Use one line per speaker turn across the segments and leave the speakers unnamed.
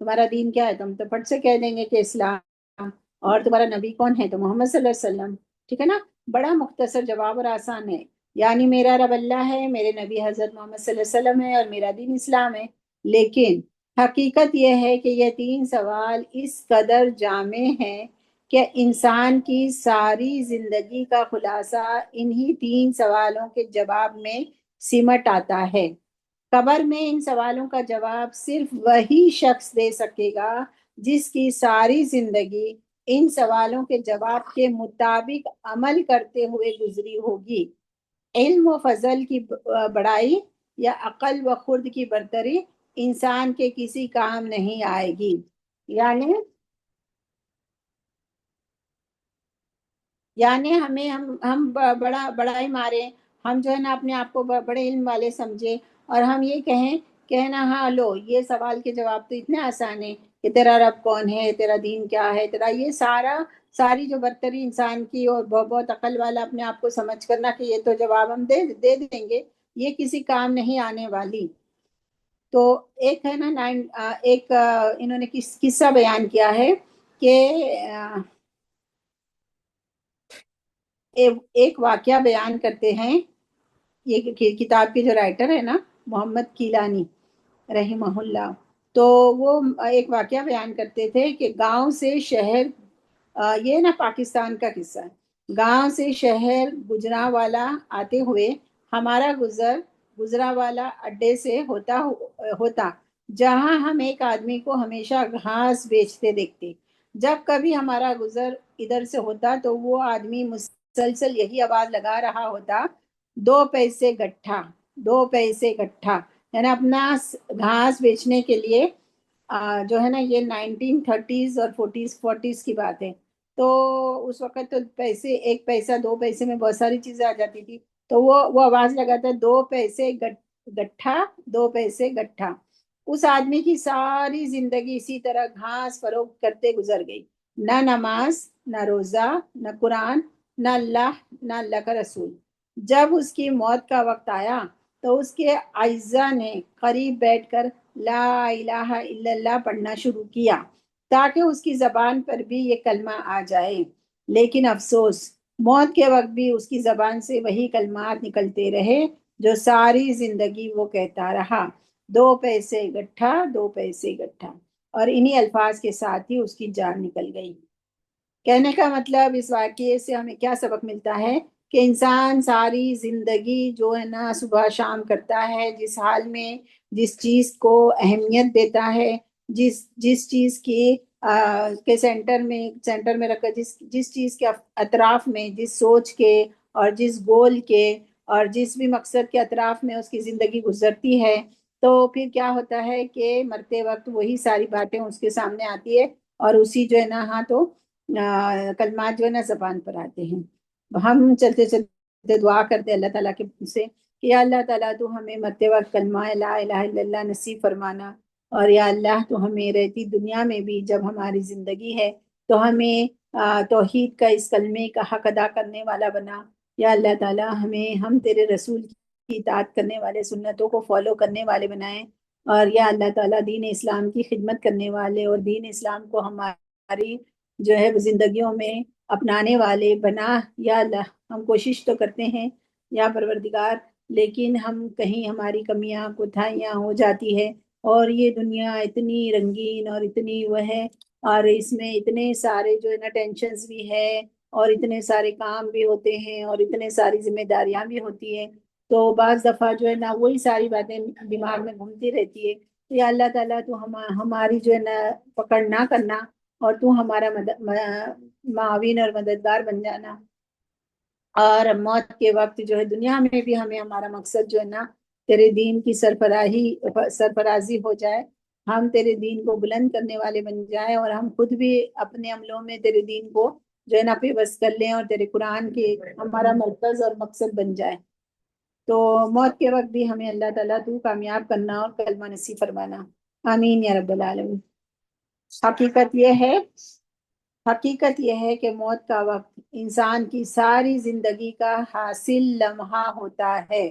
تمہارا دین کیا ہے؟ تم تو پھٹ سے کہہ دیں گے کہ اسلام. اور تمہارا نبی کون ہے؟ تو محمد صلی اللہ علیہ وسلم. ٹھیک ہے نا. بڑا مختصر جواب اور آسان ہے. یعنی میرا رب اللہ ہے، میرے نبی حضرت محمد صلی اللہ علیہ وسلم ہے، اور میرا دین اسلام ہے. لیکن حقیقت یہ ہے کہ یہ تین سوال اس قدر جامع ہیں کہ انسان کی ساری زندگی کا خلاصہ انہی تین سوالوں کے جواب میں سمٹ آتا ہے. قبر میں ان سوالوں کا جواب صرف وہی شخص دے سکے گا جس کی ساری زندگی ان سوالوں کے جواب کے مطابق عمل کرتے ہوئے گزری ہوگی. علم و فضل کی بڑائی یا عقل و خرد کی برتری انسان کے کسی کام نہیں آئے گی. یعنی ہمیں ہم بڑا بڑائی مارے، ہم جو ہے نا اپنے آپ کو بڑے علم والے سمجھے، اور ہم یہ کہنا ہاں لو یہ سوال کے جواب تو اتنے آسان ہیں کہ تیرا رب کون ہے، تیرا دین کیا ہے، تیرا یہ ساری جو برتری انسان کی، اور بہت بہت عقل والا اپنے آپ کو سمجھ کرنا کہ یہ تو جواب ہم دے دیں گے، یہ کسی کام نہیں آنے والی. تو ایک ہے نا ایک انہوں نے قصہ بیان کیا ہے کہ ایک واقعہ بیان کرتے ہیں. یہ کتاب کے جو رائٹر ہے نا محمد کیلانی رحمہ اللہ، تو وہ ایک واقعہ بیان کرتے تھے کہ گاؤں سے شہر، یہ نا پاکستان کا قصہ ہے، گاؤں سے شہر گجرا والا آتے ہوئے ہمارا گزرا والا اڈے سے ہوتا جہاں ہم ایک آدمی کو ہمیشہ گھاس بیچتے دیکھتے. جب کبھی ہمارا گزر ادھر سے ہوتا تو وہ آدمی مسلسل یہی آواز لگا رہا ہوتا: 2 پیسے گٹھا، 2 پیسے گٹھا. یعنی اپنا گھاس بیچنے کے لیے جو ہے نا یہ 1930s اور 40s کی بات ہے. تو اس وقت تو پیسے، 1 پیسہ 2 پیسے میں بہت ساری چیزیں آ جاتی تھی. تو وہ آواز لگاتا: 2 پیسے گٹھا، 2 پیسے گٹھا. اس آدمی کی ساری زندگی اسی طرح گھاس فروخت کرتے گزر گئی. نہ نماز، نہ روزہ، نہ قرآن، نہ اللہ، نہ اللہ کا رسول. جب اس کی موت کا وقت آیا تو اس کے اعزا نے قریب بیٹھ کر لا الہ الا اللہ پڑھنا شروع کیا تاکہ اس کی زبان پر بھی یہ کلمہ آ جائے. لیکن افسوس، موت کے وقت بھی اس کی زبان سے وہی کلمات نکلتے رہے جو ساری زندگی وہ کہتا رہا: 2 پیسے گٹھا، 2 پیسے گٹھا. اور انہی الفاظ کے ساتھ ہی اس کی جان نکل گئی. کہنے کا مطلب اس واقعے سے ہمیں کیا سبق ملتا ہے کہ انسان ساری زندگی جو ہے نا صبح شام کرتا ہے، جس حال میں جس چیز کو اہمیت دیتا ہے، جس چیز کی کے سینٹر میں رکھ کر جس چیز کے اطراف میں، جس سوچ کے اور جس گول کے اور جس بھی مقصد کے اطراف میں اس کی زندگی گزرتی ہے، تو پھر کیا ہوتا ہے کہ مرتے وقت وہی ساری باتیں اس کے سامنے آتی ہے، اور اسی جو ہے نا ہاں تو کلمات جو ہے نا زبان پر آتے ہیں. ہم چلتے چلتے دعا کرتے اللہ تعالیٰ کے سے کہ یا اللہ تعالیٰ تو ہمیں مرتے وقت کلمہ لا الہ الا اللہ نصیب فرمانا، اور یا اللہ تو ہمیں رہتی دنیا میں بھی جب ہماری زندگی ہے تو ہمیں توحید کا اس کلمے کا حق ادا کرنے والا بنا. یا اللہ تعالیٰ ہم تیرے رسول کی اطاعت کرنے والے، سنتوں کو فالو کرنے والے بنائیں، اور یا اللہ تعالیٰ دین اسلام کی خدمت کرنے والے اور دین اسلام کو ہماری جو ہے زندگیوں میں اپنانے والے بنا. یا اللہ ہم کوشش تو کرتے ہیں یا پروردگار، لیکن ہم کہیں ہماری کمیاں کوتاہیاں ہو جاتی ہے، اور یہ دنیا اتنی رنگین اور اتنی وہ ہے، اور اس میں اتنے سارے جو ہے نا ٹینشنز بھی ہے، اور اتنے سارے کام بھی ہوتے ہیں، اور اتنے ساری ذمہ داریاں بھی ہوتی ہیں. تو بعض دفعہ جو ہے نا وہی ساری باتیں دماغ میں گھومتی رہتی ہے. تو یا اللہ تعالیٰ تو ہماری جو ہے نا پکڑ نہ کرنا، اور تو ہمارا معاون اور مددگار بن جانا، اور موت کے وقت جو ہے دنیا میں بھی ہمیں ہمارا مقصد جو ہے نا تیرے دین کی سرفرازی ہو جائے، ہم تیرے دین کو بلند کرنے والے بن جائیں، اور ہم خود بھی اپنے عملوں میں تیرے دین کو جو ہے نا پیوست کر لیں، اور تیرے قرآن کے ہمارا مرکز اور مقصد بن جائے. تو موت کے وقت بھی ہمیں اللہ تعالیٰ تو کامیاب کرنا اور کلمہ نصیب فرمانا. آمین یا رب العالمین. حقیقت یہ ہے کہ موت کا وقت انسان کی ساری زندگی کا حاصل لمحہ ہوتا ہے.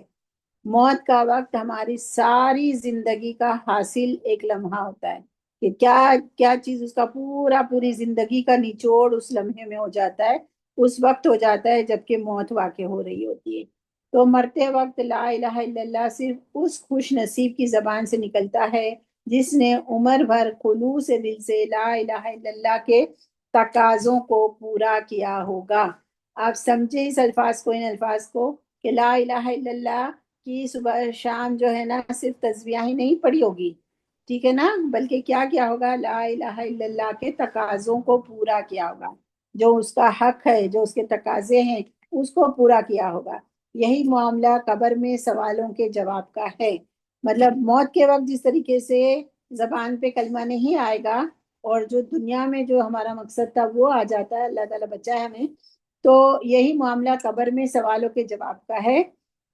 موت کا وقت ہماری ساری زندگی کا حاصل ایک لمحہ ہوتا ہے. کہ کیا کیا چیز اس کا پوری زندگی کا نچوڑ اس لمحے میں ہو جاتا ہے، اس وقت ہو جاتا ہے جبکہ موت واقع ہو رہی ہوتی ہے۔ تو مرتے وقت لا الہ الا اللہ صرف اس خوش نصیب کی زبان سے نکلتا ہے جس نے عمر بھر خلوص دل سے لا الہ الا اللہ کے تقاضوں کو پورا کیا ہوگا۔ آپ سمجھے اس الفاظ کو، ان الفاظ کو، کہ لا الہ الا اللہ کی صبح شام جو ہے نا صرف تسبیح ہی نہیں پڑھی ہوگی، ٹھیک ہے نا، بلکہ کیا کیا ہوگا، لا الہ الا اللہ کے تقاضوں کو پورا کیا ہوگا، جو اس کا حق ہے، جو اس کے تقاضے ہیں، اس کو پورا کیا ہوگا۔ یہی معاملہ قبر میں سوالوں کے جواب کا ہے۔ مطلب موت کے وقت جس طریقے سے زبان پہ کلمہ نہیں آئے گا، اور جو دنیا میں جو ہمارا مقصد تھا وہ آ جاتا ہے، اللہ تعالیٰ بچائے ہمیں، تو یہی معاملہ قبر میں سوالوں کے جواب کا ہے۔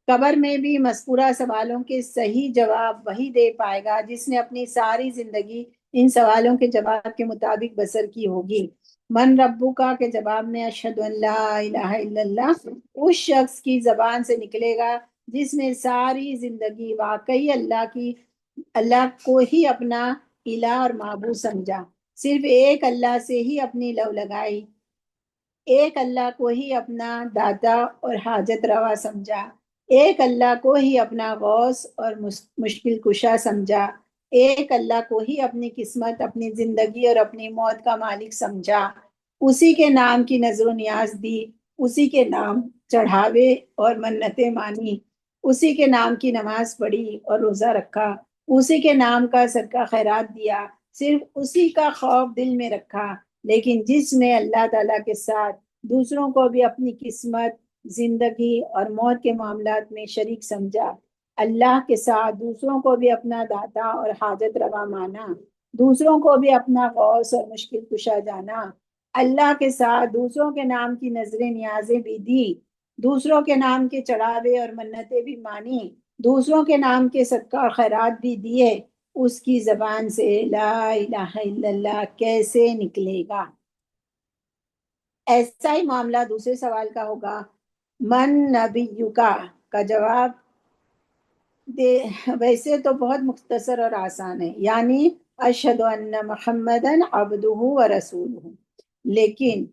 قبر میں بھی مذکورہ سوالوں کے صحیح جواب وہی دے پائے گا جس نے اپنی ساری زندگی ان سوالوں کے جواب کے مطابق بسر کی ہوگی۔ من ربو کا کے جواب میں اشہد ان لا الہ الا اللہ اس شخص کی زبان سے نکلے گا جس نے ساری زندگی واقعی اللہ کو ہی اپنا الہ اور معبود سمجھا، صرف ایک اللہ سے ہی اپنی لو لگائی، ایک اللہ کو ہی اپنا داتا اور حاجت روا سمجھا، ایک اللہ کو ہی اپنا غوث اور مشکل کشا سمجھا، ایک اللہ کو ہی اپنی قسمت، اپنی زندگی اور اپنی موت کا مالک سمجھا، اسی کے نام کی نظر و نیاز دی، اسی کے نام چڑھاوے اور منتیں مانی، اسی کے نام کی نماز پڑھی اور روزہ رکھا، اسی کے نام کا صدقہ خیرات دیا، صرف اسی کا خوف دل میں رکھا۔ لیکن جس نے اللہ تعالیٰ کے ساتھ دوسروں کو بھی اپنی قسمت، زندگی اور موت کے معاملات میں شریک سمجھا، اللہ کے ساتھ دوسروں کو بھی اپنا داتا اور حاجت روا مانا، دوسروں کو بھی اپنا غوث اور مشکل کشا جانا، اللہ کے ساتھ دوسروں کے نام کی نظریں نیازیں بھی دی، دوسروں کے نام کے چڑھاوے اور منتیں بھی مانی، دوسروں کے نام کے صدقہ اور خیرات بھی دیے، اس کی زبان سے لا الہ الا اللہ کیسے نکلے گا؟ ایسا ہی معاملہ دوسرے سوال کا ہوگا، من نبیکا کا جواب دے ویسے تو بہت مختصر اور آسان ہے، یعنی اشہد ان محمدن عبدہ و رسولہ، لیکن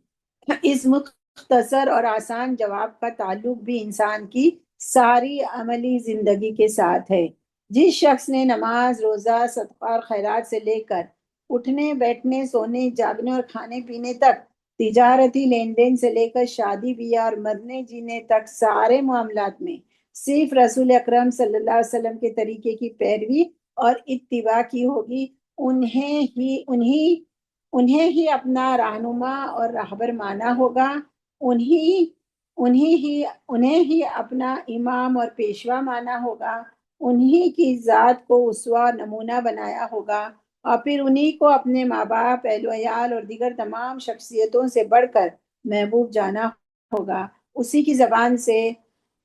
اس مختصر اور آسان جواب کا تعلق بھی انسان کی ساری عملی زندگی کے ساتھ ہے۔ جس شخص نے نماز، روزہ، صدقہ اور خیرات سے لے کر اٹھنے، بیٹھنے، سونے، جاگنے اور کھانے پینے تک، تجارتی لین دین سے لے کر شادی بیاہ اور مرنے جینے تک سارے معاملات میں صرف رسول اکرم صلی اللہ علیہ وسلم کے طریقے کی پیروی اور اتباع کی ہوگی، انہیں ہی اپنا رہنما اور راہبر مانا ہوگا، انہیں ہی اپنا امام اور پیشوا مانا ہوگا، انہیں کی ذات کو اسوہ اور نمونہ بنایا ہوگا، اور پھر انہیں کو اپنے ماں باپ، اہل و عیال اور دیگر تمام شخصیتوں سے بڑھ کر محبوب جانا ہوگا۔ اسی کی زبان سے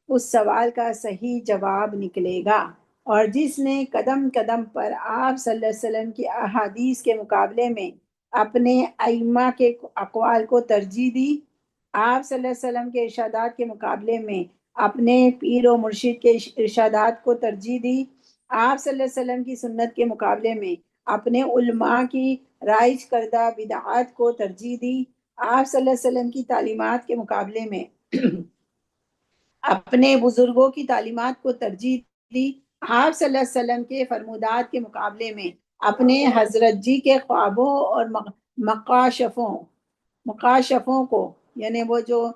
اس سوال کا صحیح جواب نکلے گا۔ اور جس نے قدم قدم پر آپ صلی اللہ علیہ وسلم کی احادیث کے مقابلے میں اپنے ائمہ کے اقوال کو ترجیح دی، آپ صلی اللہ علیہ وسلم کے ارشادات کے مقابلے میں اپنے پیر و مرشد کے ارشادات کو ترجیح دی، آپ صلی اللہ علیہ وسلم کی سنت کے مقابلے میں اپنے علماء کی رائج کردہ بدعات کو ترجیح دی، آپ صلی اللہ علیہ وسلم کی تعلیمات کے مقابلے میں اپنے بزرگوں کی تعلیمات کو ترجیح دی، آپ صلی اللہ علیہ وسلم کے فرمودات کے مقابلے میں اپنے حضرت جی کے خوابوں اور مقاشفوں کو، یعنی وہ جو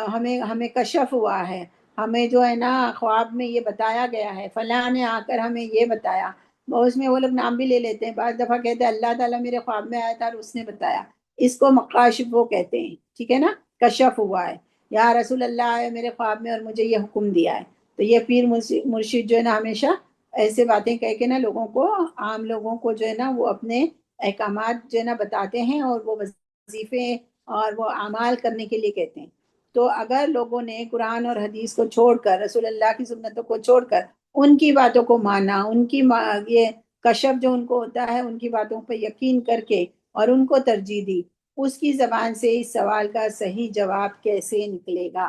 ہمیں کشف ہوا ہے، ہمیں جو ہے نا خواب میں یہ بتایا گیا ہے، فلاں نے آ کر ہمیں یہ بتایا، اس میں وہ لوگ نام بھی لے لیتے ہیں، بعض دفعہ کہتے ہیں اللہ تعالیٰ میرے خواب میں آیا تھا اور اس نے بتایا، اس کو مقاشف وہ کہتے ہیں، ٹھیک ہے نا، کشف ہوا ہے، یا رسول اللہ آئے میرے خواب میں اور مجھے یہ حکم دیا ہے۔ تو یہ پیر مرشد جو ہے نا ہمیشہ ایسے باتیں کہہ کے نا لوگوں کو، عام لوگوں کو جو ہے نا وہ اپنے احکامات جو ہے نا بتاتے ہیں، اور وہ وظیفے اور وہ اعمال کرنے کے لیے کہتے ہیں۔ تو اگر لوگوں نے قرآن اور حدیث کو چھوڑ کر، رسول اللہ کی سنتوں کو چھوڑ کر ان کی باتوں کو مانا، ان کی یہ کشف جو ان کو ہوتا ہے ان کی باتوں پہ یقین کر کے اور ان کو ترجیح دی، اس کی زبان سے اس سوال کا صحیح جواب کیسے نکلے گا؟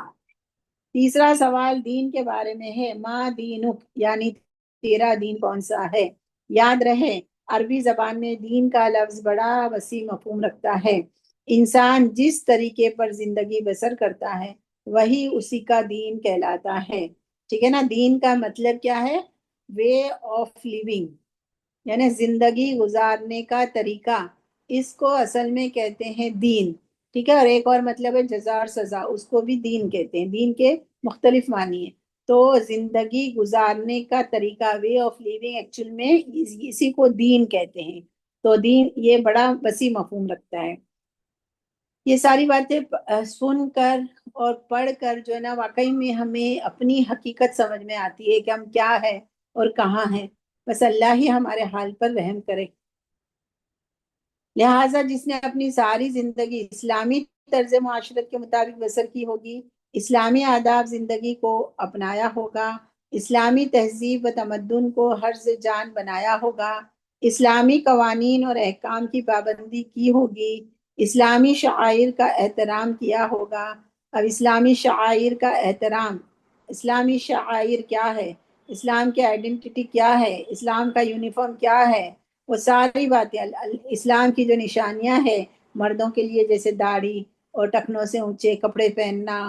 تیسرا سوال دین کے بارے میں ہے، ما دینک، یعنی تیرا دین کون سا ہے؟ یاد رہے عربی زبان میں دین کا لفظ بڑا وسیع مفہوم رکھتا ہے۔ انسان جس طریقے پر زندگی بسر کرتا ہے وہی اسی کا دین کہلاتا ہے۔ ٹھیک ہے نا؟ دین کا مطلب کیا ہے؟ وے آف لیونگ، یعنی زندگی گزارنے کا طریقہ، اس کو اصل میں کہتے ہیں دین۔ ٹھیک ہے؟ اور ایک اور مطلب ہے جزا اور سزا، اس کو بھی دین کہتے ہیں۔ دین کے مختلف معنی ہیں۔ تو زندگی گزارنے کا طریقہ، وے آف لیونگ، ایکچوئل میں اسی کو دین کہتے ہیں۔ تو دین یہ بڑا وسیع مفہوم رکھتا ہے۔ یہ ساری باتیں سن کر اور پڑھ کر جو ہے نا، واقعی میں ہمیں اپنی حقیقت سمجھ میں آتی ہے کہ ہم کیا ہیں اور کہاں ہیں۔ بس اللہ ہی ہمارے حال پر رحم کرے۔ لہٰذا جس نے اپنی ساری زندگی اسلامی طرز معاشرت کے مطابق بسر کی ہوگی، اسلامی آداب زندگی کو اپنایا ہوگا، اسلامی تہذیب و تمدن کو حرز جان بنایا ہوگا، اسلامی قوانین اور احکام کی پابندی کی ہوگی، اسلامی شعائر کا احترام کیا ہوگا۔ اب اسلامی شعائر کا احترام، اسلامی شعائر کیا ہے، اسلام کی آئیڈینٹی کیا ہے، اسلام کا یونیفارم کیا ہے، وہ ساری باتیں اسلام کی جو نشانیاں ہیں مردوں کے لیے، جیسے داڑھی اور ٹخنوں سے اونچے کپڑے پہننا،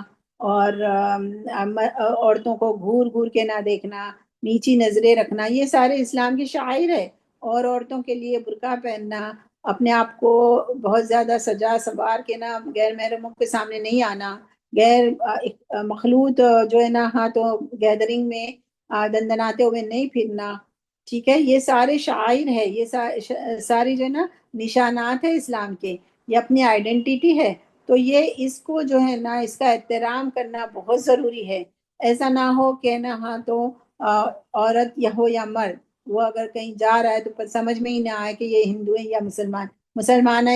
اور عورتوں کو گھور گھور کے نہ دیکھنا، نیچی نظریں رکھنا، یہ سارے اسلام کی شعائر ہے۔ اور عورتوں کے لیے برقع پہننا، اپنے آپ کو بہت زیادہ سجا سنوار کے نہ غیر محرموں کے سامنے نہیں آنا، غیر مخلوط جو ہے نا تو گیدرنگ میں دندناتے ہوئے نہیں پھرنا۔ ٹھیک ہے؟ یہ سارے شعائر ہے، یہ ساری جو ہے نا نشانات ہے اسلام کے، یہ اپنی آئیڈینٹی ہے۔ تو یہ اس کو جو ہے نا اس کا احترام کرنا بہت ضروری ہے۔ ایسا نہ ہو کہ نا تو عورت یا ہو یا مرد، وہ اگر کہیں جا رہا ہے تو سمجھ میں ہی نہ آئے کہ یہ ہندو ہے یا مسلمان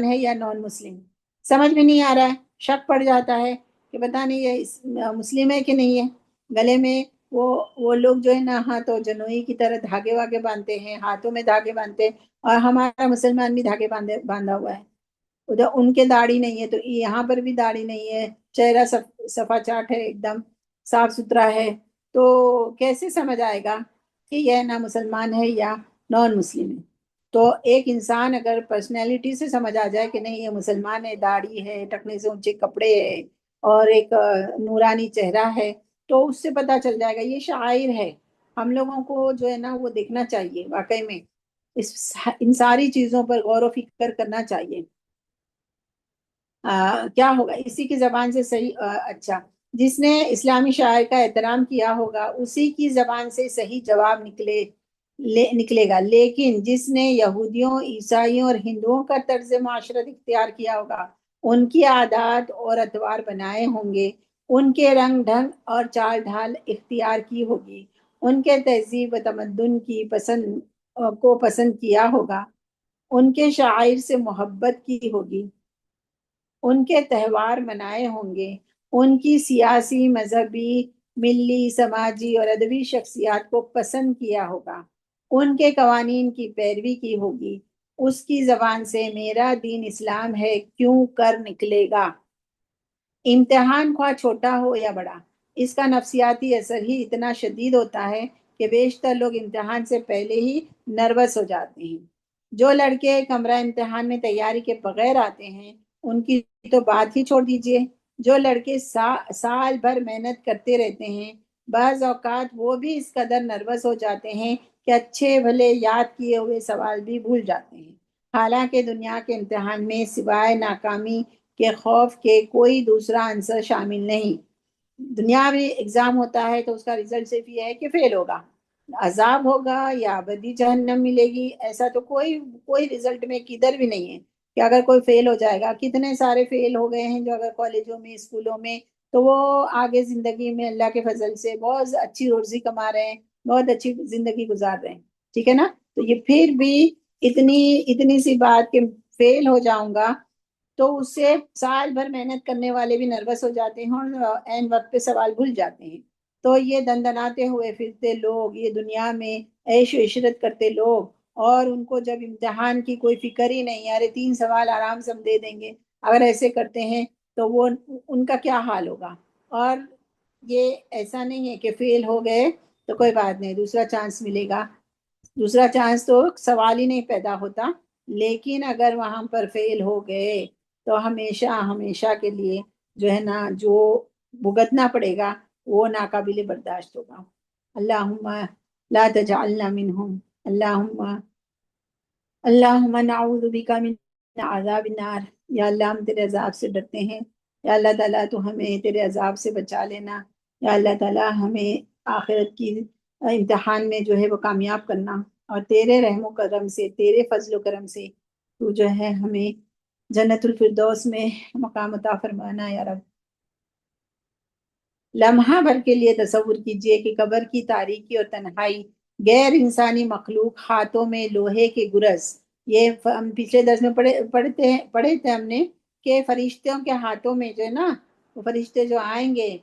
ہے یا نان مسلم، سمجھ میں نہیں آ رہا ہے، شک پڑ جاتا ہے کہ پتہ نہیں یہ مسلم ہے کہ نہیں ہے۔ گلے میں وہ لوگ جو ہے نا تو جنوئی کی طرح دھاگے واگے باندھتے ہیں، ہاتھوں میں دھاگے باندھتے ہیں، اور ہمارا مسلمان بھی دھاگے باندھا ہوا ہے۔ ادھر ان کے داڑھی نہیں ہے تو یہاں پر بھی داڑھی نہیں ہے، چہرہ صفا چاٹ ہے، ایک دم صاف ستھرا ہے۔ تو کیسے سمجھ آئے گا کہ یہ نہ مسلمان ہے یا نان مسلم ہے؟ تو ایک انسان اگر پرسنالٹی سے سمجھ آ جائے کہ نہیں یہ مسلمان ہے، داڑھی ہے، ٹکنے سے اونچے کپڑے ہے، اور ایک نورانی چہرہ ہے، تو اس سے پتہ چل جائے گا یہ شاعر ہے۔ ہم لوگوں کو جو ہے نا وہ دیکھنا چاہیے، واقعی میں ان ساری چیزوں پر غور و فکر کرنا چاہیے۔ کیا ہوگا اسی کی زبان سے صحیح اچھا، جس نے اسلامی شاعر کا احترام کیا ہوگا اسی کی زبان سے صحیح جواب نکلے گا، لیکن جس نے یہودیوں، عیسائیوں اور ہندوؤں کا طرز معاشرت اختیار کیا ہوگا، ان کی عادات اور اطوار بنائے ہوں گے، ان کے رنگ ڈھنگ اور چال ڈھال اختیار کی ہوگی، ان کے تہذیب و تمدن کی پسند کیا ہوگا، ان کے شاعر سے محبت کی ہوگی، ان کے تہوار منائے ہوں گے، ان کی سیاسی، مذہبی، ملی، سماجی اور ادبی شخصیات کو پسند کیا ہوگا، ان کے قوانین کی پیروی کی ہوگی، اس کی زبان سے میرا دین اسلام ہے کیوں کر نکلے گا۔ امتحان خواہ چھوٹا ہو یا بڑا، اس کا نفسیاتی اثر ہی اتنا شدید ہوتا ہے کہ بیشتر لوگ امتحان سے پہلے ہی نروس ہو جاتے ہیں۔ جو لڑکے کمرہ امتحان میں تیاری کے بغیر آتے ہیں ان کی تو بات ہی چھوڑ دیجئے۔ جو لڑکے سال بھر محنت کرتے رہتے ہیں، بعض اوقات وہ بھی اس قدر نروس ہو جاتے ہیں کہ اچھے بھلے یاد کیے ہوئے سوال بھی بھول جاتے ہیں۔ حالانکہ دنیا کے امتحان میں سوائے ناکامی کے خوف کے کوئی دوسرا عنصر شامل نہیں۔ دنیاوی ایگزام ہوتا ہے تو اس کا رزلٹ صرف یہ ہے کہ فیل ہوگا، عذاب ہوگا یا ابدی جہنم ملے گی، ایسا تو کوئی رزلٹ میں کدھر بھی نہیں ہے کہ اگر کوئی فیل ہو جائے گا۔ کتنے سارے فیل ہو گئے ہیں جو اگر کالجوں میں، اسکولوں میں، تو وہ آگے زندگی میں اللہ کے فضل سے بہت اچھی روزی کما رہے ہیں، بہت اچھی زندگی گزار رہے ہیں۔ ٹھیک ہے نا؟ تو یہ پھر بھی اتنی سی بات کہ فیل ہو جاؤں گا تو اس سے سال بھر محنت کرنے والے بھی نروس ہو جاتے ہیں اور عین وقت پہ سوال بھول جاتے ہیں۔ تو یہ دندناتے ہوئے پھرتے لوگ، یہ دنیا میں عیش و عشرت کرتے لوگ، اور ان کو جب امتحان کی کوئی فکر ہی نہیں، ارے 3 سوال آرام سے ہم دے دیں گے، اگر ایسے کرتے ہیں تو وہ ان کا کیا حال ہوگا۔ اور یہ ایسا نہیں ہے کہ فیل ہو گئے تو کوئی بات نہیں، دوسرا چانس ملے گا، دوسرا چانس تو سوال ہی نہیں پیدا ہوتا، لیکن اگر وہاں پر فیل ہو گئے تو ہمیشہ ہمیشہ کے لیے جو ہے نا جو بھگتنا پڑے گا وہ ناقابل برداشت ہوگا۔ اللہم لا تجعلنا منہم، اللہم نعوذ بک من عذاب النار، یا اللہ ہم تیرے عذاب سے ڈرتے ہیں، یا اللہ تعالیٰ تو ہمیں تیرے عذاب سے بچا لینا، یا اللہ تعالیٰ ہمیں آخرت کی امتحان میں جو ہے وہ کامیاب کرنا، اور تیرے رحم و کرم سے، تیرے فضل و کرم سے تو جو ہے ہمیں جنت الفردوس میں مقام عطا فرمانا یا رب۔ لمحہ بھر کے لیے تصور کیجئے کہ قبر کی تاریکی اور تنہائی، غیر انسانی مخلوق، ہاتھوں میں لوہے کے گرز، یہ ہم پچھلے درس میں پڑھے تھے ہم نے کہ فرشتوں کے ہاتھوں میں جو ہے نا، وہ فرشتے جو آئیں گے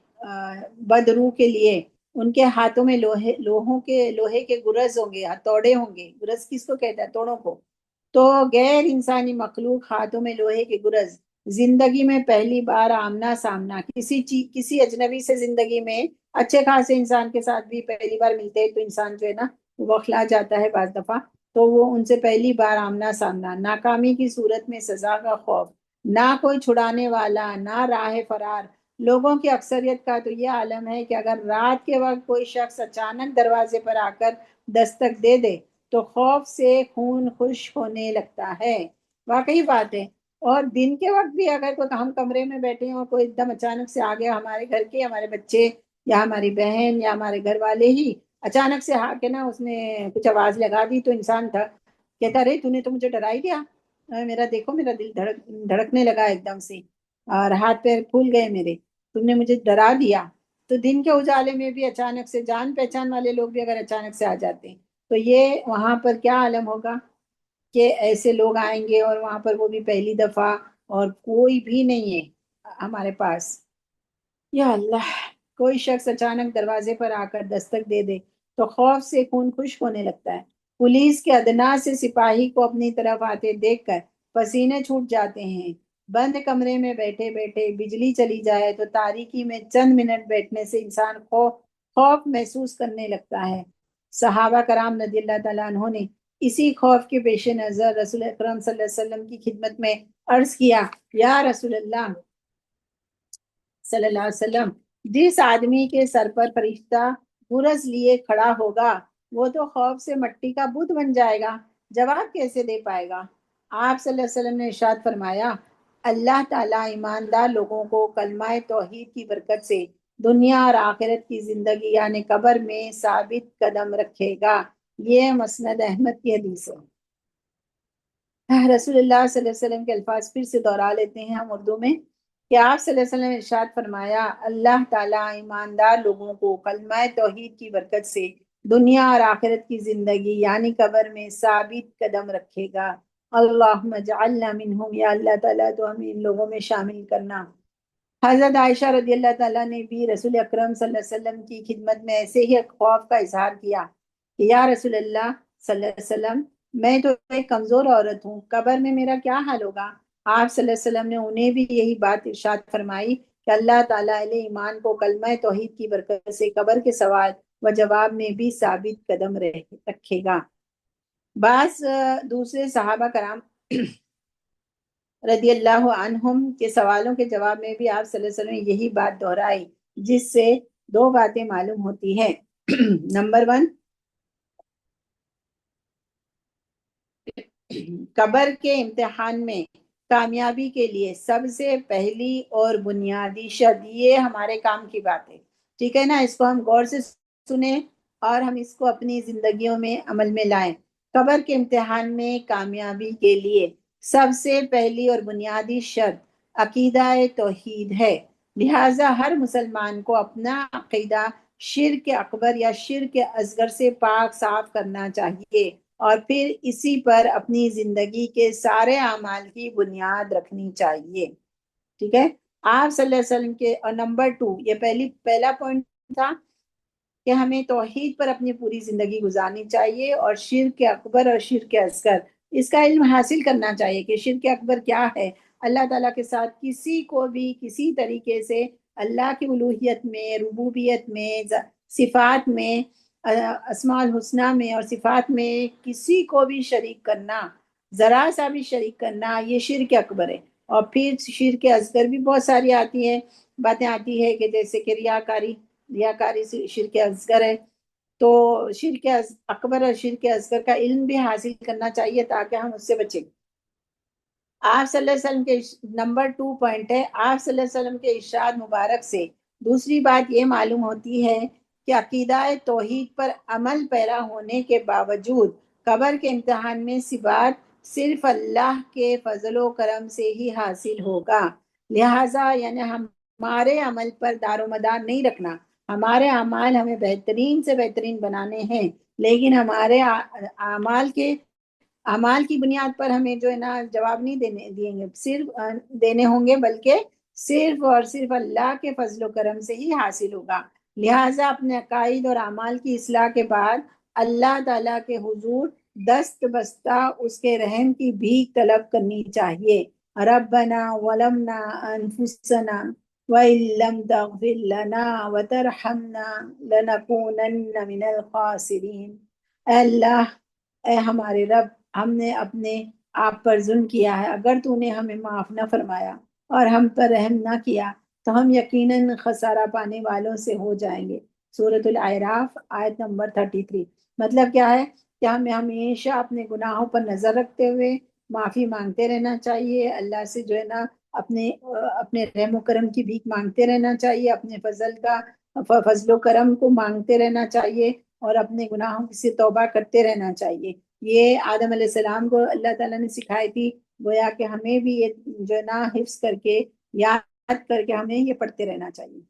بدروح کے لیے، ان کے ہاتھوں میں لوہے کے گرز ہوں گے، ہتھوڑے ہوں گے۔ گرز کس کو کہتا ہے؟ توڑوں کو۔ تو غیر انسانی مخلوق، ہاتھوں میں لوہے کے گرز، زندگی میں پہلی بار آمنا سامنا، کسی اجنبی سے زندگی میں اچھے خاصے انسان کے ساتھ بھی پہلی بار ملتے ہیں تو انسان جو ہے نا وہ بوکھلا جاتا ہے بعض دفعہ، تو وہ ان سے پہلی بار آمنا سامنا، ناکامی کی صورت میں سزا کا خوف، نہ کوئی چھڑانے والا، نہ راہ فرار۔ لوگوں کی اکثریت کا تو یہ عالم ہے کہ اگر رات کے وقت کوئی شخص اچانک دروازے پر آ کر دستک دے دے تو خوف سے خون خشک ہونے لگتا ہے۔ واقعی بات ہے۔ اور دن کے وقت بھی اگر کوئی ہم کمرے میں بیٹھے ہیں اور کوئی ایک دم اچانک سے آ گیا، ہمارے گھر کے، ہمارے بچے یا ہماری بہن یا ہمارے گھر والے ہی اچانک سے آ کے نا اس نے کچھ آواز لگا دی تو انسان تھا کہتا رہے تو نے تو مجھے ڈرا ہی دیا، میرا دیکھو میرا دل دھڑکنے لگا ایک دم سے، اور ہاتھ پیر پھول گئے میرے، تم نے مجھے ڈرا دیا۔ تو دن کے اجالے میں بھی اچانک سے جان پہچان والے لوگ بھی اگر اچانک سے آ جاتے ہیں تو یہ وہاں پر کیا عالم ہوگا کہ ایسے لوگ آئیں گے، اور وہاں پر وہ بھی پہلی دفعہ، اور کوئی بھی نہیں ہے ہمارے پاس۔ یا اللہ، کوئی شخص اچانک دروازے پر آ کر دستک دے دے تو خوف سے خون خشک ہونے لگتا ہے۔ پولیس کے ادنا سے سپاہی کو اپنی طرف آتے دیکھ کر پسینے چھوٹ جاتے ہیں۔ بند کمرے میں بیٹھے بیٹھے بجلی چلی جائے تو تاریکی میں چند منٹ بیٹھنے سے انسان خوف محسوس کرنے لگتا ہے۔ صحابہ کرام رضی اللہ تعالیٰ عنہ نے اسی خوف کے پیش نظر رسول اکرم صلی اللہ علیہ وسلم کی خدمت میں عرض کیا، یا رسول اللہ صلی اللہ علیہ وسلم، جس آدمی کے سر پر فرشتہ گرز لیے کھڑا ہوگا وہ تو خوف سے مٹی کا بت بن جائے گا، جواب کیسے دے پائے گا؟ آپ صلی اللہ علیہ وسلم نے ارشاد فرمایا، اللہ تعالیٰ ایماندار لوگوں کو کلمہ توحید کی برکت سے دنیا اور آخرت کی زندگی یعنی قبر میں ثابت قدم رکھے گا۔ یہ مسند احمد کی حدیث ہے۔ رسول اللہ صلی اللہ علیہ وسلم کے الفاظ پھر سے دوہرا لیتے ہیں ہم اردو میں کہ آپ صلی اللہ علیہ وسلم نے ارشاد فرمایا، اللہ تعالیٰ ایماندار لوگوں کو کلمہ توحید کی برکت سے دنیا اور آخرت کی زندگی یعنی قبر میں ثابت قدم رکھے گا۔ اللہم اجعلنا منہم، یا اللہ تعالیٰ تو ہمیں ان لوگوں میں شامل کرنا۔ حضرت عائشہ رضی اللہ تعالیٰ نے بھی رسول اکرم صلی اللہ علیہ وسلم کی خدمت میں ایسے ہی ایک خوف کا اظہار کیا کہ یا رسول اللہ صلی اللہ علیہ وسلم، میں تو ایک کمزور عورت ہوں، قبر میں میرا کیا حال ہوگا؟ آپ صلی اللہ علیہ وسلم نے انہیں بھی یہی بات ارشاد فرمائی کہ اللہ تعالیٰ اہل ایمان کو کلمہ توحید کی برکت سے قبر کے سوال و جواب میں بھی ثابت قدم رکھے گا۔ بعض دوسرے صحابہ کرام رضی اللہ عنہم کے سوالوں کے جواب میں بھی آپ صلی اللہ علیہ وسلم نے یہی بات دہرائی، جس سے دو باتیں معلوم ہوتی ہیں۔ نمبر 1، قبر کے امتحان میں کامیابی کے لیے سب سے پہلی اور بنیادی شرط، یہ ہمارے کام کی بات ہے، ٹھیک ہے نا، اس کو ہم غور سے سنیں اور ہم اس کو اپنی زندگیوں میں عمل میں لائیں۔ قبر کے امتحان میں کامیابی کے لیے سب سے پہلی اور بنیادی شرط عقیدہ توحید ہے، لہٰذا ہر مسلمان کو اپنا عقیدہ شرک اکبر یا شرک اصغر سے پاک صاف کرنا چاہیے، اور پھر اسی پر اپنی زندگی کے سارے اعمال کی بنیاد رکھنی چاہیے، ٹھیک ہے۔ آپ صلی اللہ علیہ وسلم کے، اور نمبر 2، یہ پہلا پوائنٹ تھا کہ ہمیں توحید پر اپنی پوری زندگی گزارنی چاہیے، اور شرک اکبر اور شرک اصغر اس کا علم حاصل کرنا چاہیے کہ شرک اکبر کیا ہے۔ اللہ تعالیٰ کے ساتھ کسی کو بھی کسی طریقے سے اللہ کی الوہیت میں، ربوبیت میں، صفات میں اسماء الحسنہ میں اور صفات میں کسی کو بھی شریک کرنا، ذرا سا بھی شریک کرنا، یہ شرک اکبر ہے۔ اور پھر شرک اصغر بھی بہت ساری آتی ہے، باتیں آتی ہے کہ جیسے کہ ریاکاری سے شرک اصغر ہے۔ تو شرک اکبر اور شرک اصغر کا علم بھی حاصل کرنا چاہیے تاکہ ہم اس سے بچیں۔ آپ صلی اللہ علیہ وسلم کے نمبر 2 پوائنٹ ہے، آپ صلی اللہ علیہ وسلم کے ارشاد مبارک سے دوسری بات یہ معلوم ہوتی ہے کہ عقیدہ توحید پر عمل پیرا ہونے کے باوجود قبر کے امتحان میں ثبات صرف اللہ کے فضل و کرم سے ہی حاصل ہوگا۔ لہٰذا یعنی ہمارے عمل پر دار و مدار نہیں رکھنا، ہمارے اعمال ہمیں بہترین سے بہترین بنانے ہیں، لیکن ہمارے اعمال کی بنیاد پر ہمیں جو ہے نا جواب نہیں دیں گے، صرف دینے ہوں گے، بلکہ صرف اور صرف اللہ کے فضل و کرم سے ہی حاصل ہوگا۔ لہٰذا اپنے عقائد اور اعمال کی اصلاح کے بعد اللہ تعالیٰ کے حضور دست بستہ اس کے رحم کی بھیک طلب کرنی چاہیے۔ ربنا ولمنا انفسنا وَإِن لَّمْ تَغْفِرْ لَنَا وَتَرْحَمْنَا لَنَكُونَنَّ مِنَ الْخَاسِرِينَ۔ اے اللہ، اے ہمارے رب، ہم نے اپنے آپ پر ظلم کیا ہے، اگر تو نے ہمیں معاف نہ فرمایا اور ہم پر رحم نہ کیا تو ہم یقیناً خسارہ پانے والوں سے ہو جائیں گے۔ سورۃ الاعراف آیت نمبر 33۔ مطلب کیا ہے کہ ہمیں ہمیشہ اپنے گناہوں پر نظر رکھتے ہوئے معافی مانگتے رہنا چاہیے، اللہ سے جو ہے نا اپنے رحم و کرم کی بھیک مانگتے رہنا چاہیے، اپنے فضل و کرم کو مانگتے رہنا چاہیے، اور اپنے گناہوں سے توبہ کرتے رہنا چاہیے۔ یہ آدم علیہ السلام کو اللہ تعالیٰ نے سکھائی تھی، گویا کہ ہمیں بھی یہ جو ہے نا حفظ کر کے یاد کر کے ہمیں یہ پڑھتے رہنا چاہیے۔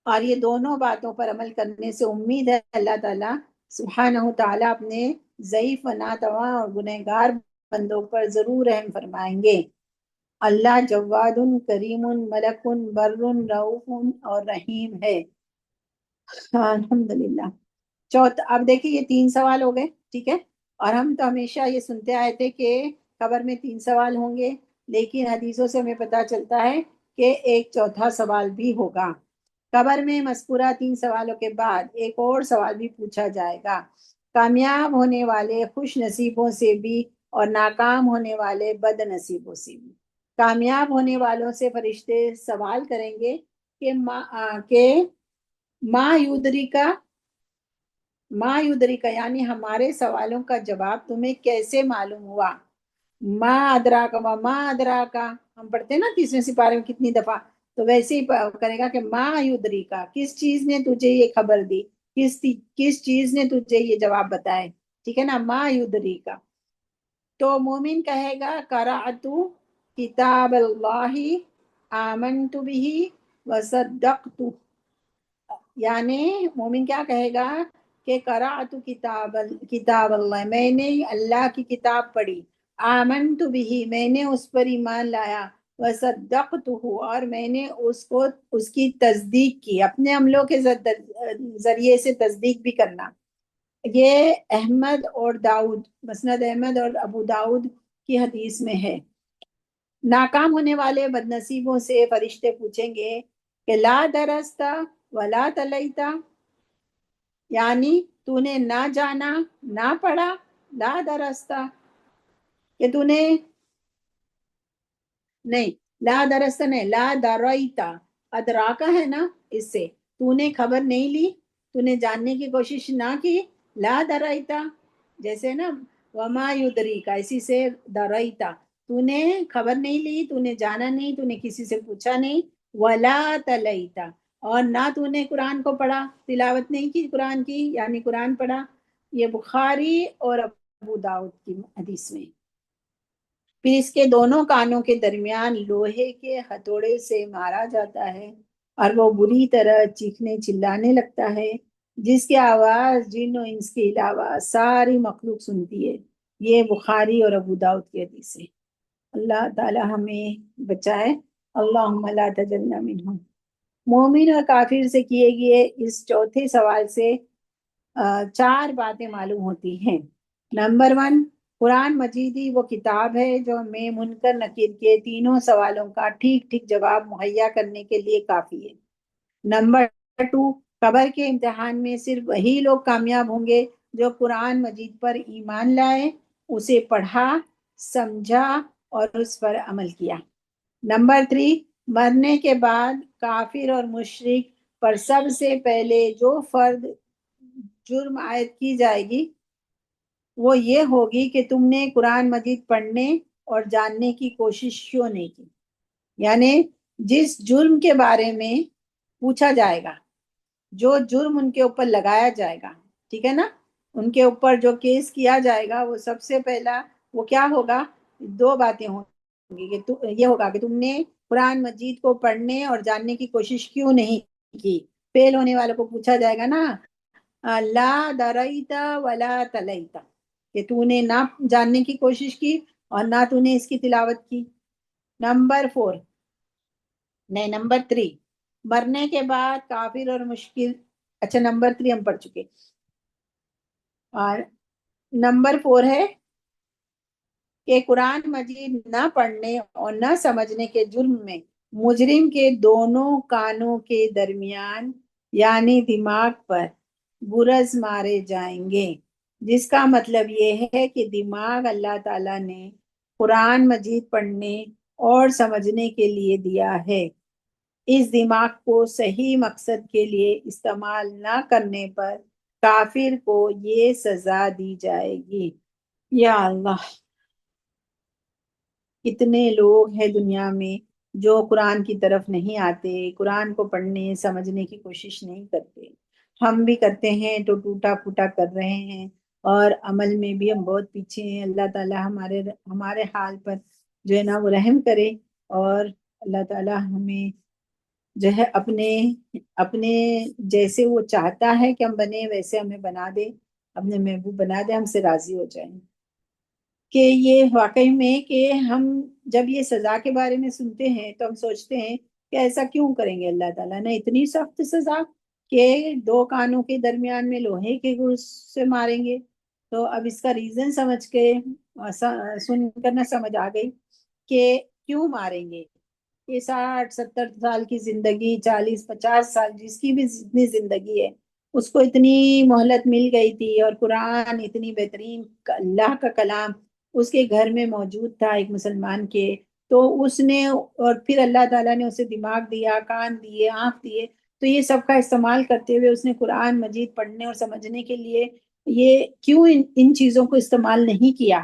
اور یہ دونوں باتوں پر عمل کرنے سے امید ہے اللہ تعالیٰ سبحانہ تعالیٰ اپنے ضعیف و ناتواں اور گنہگار بندوں پر ضرور رحم فرمائیں گے۔ اللہ جواد کریم ملک بر رؤوف اور رحیم ہے۔ الحمدللہ۔ اب دیکھیے یہ 3 سوال ہو گئے، ٹھیک ہے، اور ہم تو ہمیشہ یہ سنتے آئے تھے کہ قبر میں 3 سوال ہوں گے، لیکن حدیثوں سے ہمیں پتہ چلتا ہے کہ ایک چوتھا سوال بھی ہوگا۔ قبر میں مذکورہ 3 سوالوں کے بعد ایک اور سوال بھی پوچھا جائے گا۔ کامیاب ہونے والے خوش نصیبوں سے بھی اور ناکام ہونے والے بد نصیبوں سے بھی۔ کامیاب ہونے والوں سے فرشتے سوال کریں گے کہ ما یدری کا یعنی ہمارے سوالوں کا جواب تمہیں کیسے معلوم ہوا۔ ما ادراک و ما ادراکا ہم پڑھتے ہیں نا 30ویں سپارے میں کتنی دفعہ، تو ویسے ہی کرے گا کہ ما یدری کا کس چیز نے تجھے یہ خبر دی، کس چیز نے تجھے یہ جواب بتائے، ٹھیک ہے نا، ما یدری کا۔ تو مومن کہے گا قرأت کتاب اللہ آمنت به وصدقت، یعنی مومن کیا کہے گا کہ قرأت کتاب اللہ، میں نے اللہ کی کتاب پڑھی، آمنت به میں نے اس پر ایمان لایا، وصدقته اور میں نے اس کی تصدیق کی، اپنے عملوں کے ذریعے سے تصدیق بھی کرنا۔ یہ احمد اور داؤد، مسند احمد اور ابو داؤد کی حدیث میں ہے۔ ناکام ہونے والے بد نصیبوں سے فرشتے پوچھیں گے کہ لا درستا ولا تلیتا، یعنی تو نے نہ جانا نہ پڑھا، لا درستا کہ تو نے نہیں، لا درستا نہیں، لا درائتا، ادراکا ہے نا، اس سے تو نے خبر نہیں لی، تو نے جاننے کی کوشش نہ کی، لا درائتا جیسے نا وما یدری کا، اسی سے درائتا تو نے خبر نہیں لی، تو نے جانا نہیں، تو نے کسی سے پوچھا نہیں، ولا تلیتا اور نہ تو نے قرآن کو پڑھا، تلاوت نہیں کی قرآن کی، یعنی قرآن پڑھا۔ یہ بخاری اور ابو داؤد کی حدیث میں۔ پھر اس کے دونوں کانوں کے درمیان لوہے کے ہتھوڑے سے مارا جاتا ہے اور وہ بری طرح چیخنے چلانے لگتا ہے، جس کی آواز جن و انس کے علاوہ ساری مخلوق سنتی ہے۔ یہ بخاری اور ابو داؤد کی حدیث ہے۔ اللہ تعالی ہمیں بچائے، اللہم لا تجعلنا منہم۔ مومن اور کافر سے کیے گئے اس چوتھے سوال سے 4 باتیں معلوم ہوتی ہیں۔ نمبر 1، قرآن مجید ہی وہ کتاب ہے جو ہمیں منکر نکیر کے تینوں سوالوں کا ٹھیک ٹھیک جواب مہیا کرنے کے لیے کافی ہے۔ نمبر 2، قبر کے امتحان میں صرف وہی لوگ کامیاب ہوں گے جو قرآن مجید پر ایمان لائے، اسے پڑھا، سمجھا اور اس پر عمل کیا۔ نمبر 3، مرنے کے بعد کافر اور مشرک پر سب سے پہلے جو فرد جرم عائد کی جائے گی وہ یہ ہوگی کہ تم نے قرآن مجید پڑھنے اور جاننے کی کوشش کیوں نہیں کی۔ یعنی جس جرم کے بارے میں پوچھا جائے گا، جو جرم ان کے اوپر لگایا جائے گا، ٹھیک ہے نا، ان کے اوپر جو کیس کیا جائے گا، وہ سب سے پہلا وہ کیا ہوگا؟ 2 باتیں ہوں گی کہ یہ ہوگا کہ تم نے قرآن مجید کو پڑھنے اور جاننے کی کوشش کیوں نہیں کی۔ فیل ہونے والوں کو پوچھا جائے گا نا، لا دریتا ولا تلیتا، کہ تو نے نہ جاننے کی کوشش کی اور نہ تو نے اس کی تلاوت کی۔ نمبر 4 نہیں نمبر 3، مرنے کے بعد کافر اور مشکل، اچھا نمبر 3 ہم پڑھ چکے، اور نمبر 4 ہے کہ قرآن مجید نہ پڑھنے اور نہ سمجھنے کے جرم میں مجرم کے دونوں کانوں کے درمیان یعنی دماغ پر گرز مارے جائیں گے، جس کا مطلب یہ ہے کہ دماغ اللہ تعالیٰ نے قرآن مجید پڑھنے اور سمجھنے کے لیے دیا ہے، اس دماغ کو صحیح مقصد کے لیے استعمال نہ کرنے پر کافر کو یہ سزا دی جائے گی۔ یا اللہ، کتنے لوگ ہیں دنیا میں جو قرآن کی طرف نہیں آتے، قرآن کو پڑھنے سمجھنے کی کوشش نہیں کرتے۔ ہم بھی کرتے ہیں تو ٹوٹا پھوٹا کر رہے ہیں، اور عمل میں بھی ہم بہت پیچھے ہیں۔ اللہ تعالیٰ ہمارے حال پر جو ہے نا وہ رحم کرے، اور اللہ تعالیٰ ہمیں جو ہے اپنے جیسے وہ چاہتا ہے کہ ہم بنے ویسے ہمیں بنا دے، اپنے محبوب بنا دے، ہم سے راضی ہو جائیں۔ کہ یہ واقعی میں کہ ہم جب یہ سزا کے بارے میں سنتے ہیں تو ہم سوچتے ہیں کہ ایسا کیوں کریں گے اللہ تعالیٰ نے اتنی سخت سزا، کہ 2 کانوں کے درمیان میں لوہے کے گرز سے ماریں گے۔ تو اب اس کا ریزن سمجھ کے سن کر نہ سمجھ آ گئی کہ کیوں ماریں گے۔ یہ 60-70 سال کی زندگی، 40-50 سال جس کی بھی جتنی زندگی ہے، اس کو اتنی مہلت مل گئی تھی، اور قرآن اتنی بہترین اللہ کا کلام اس کے گھر میں موجود تھا ایک مسلمان کے، تو اس نے، اور پھر اللہ تعالیٰ نے اسے دماغ دیا، کان دیے، آنکھ دیے، تو یہ سب کا استعمال کرتے ہوئے اس نے قرآن مجید پڑھنے اور سمجھنے کے لیے یہ کیوں ان چیزوں کو استعمال نہیں کیا؟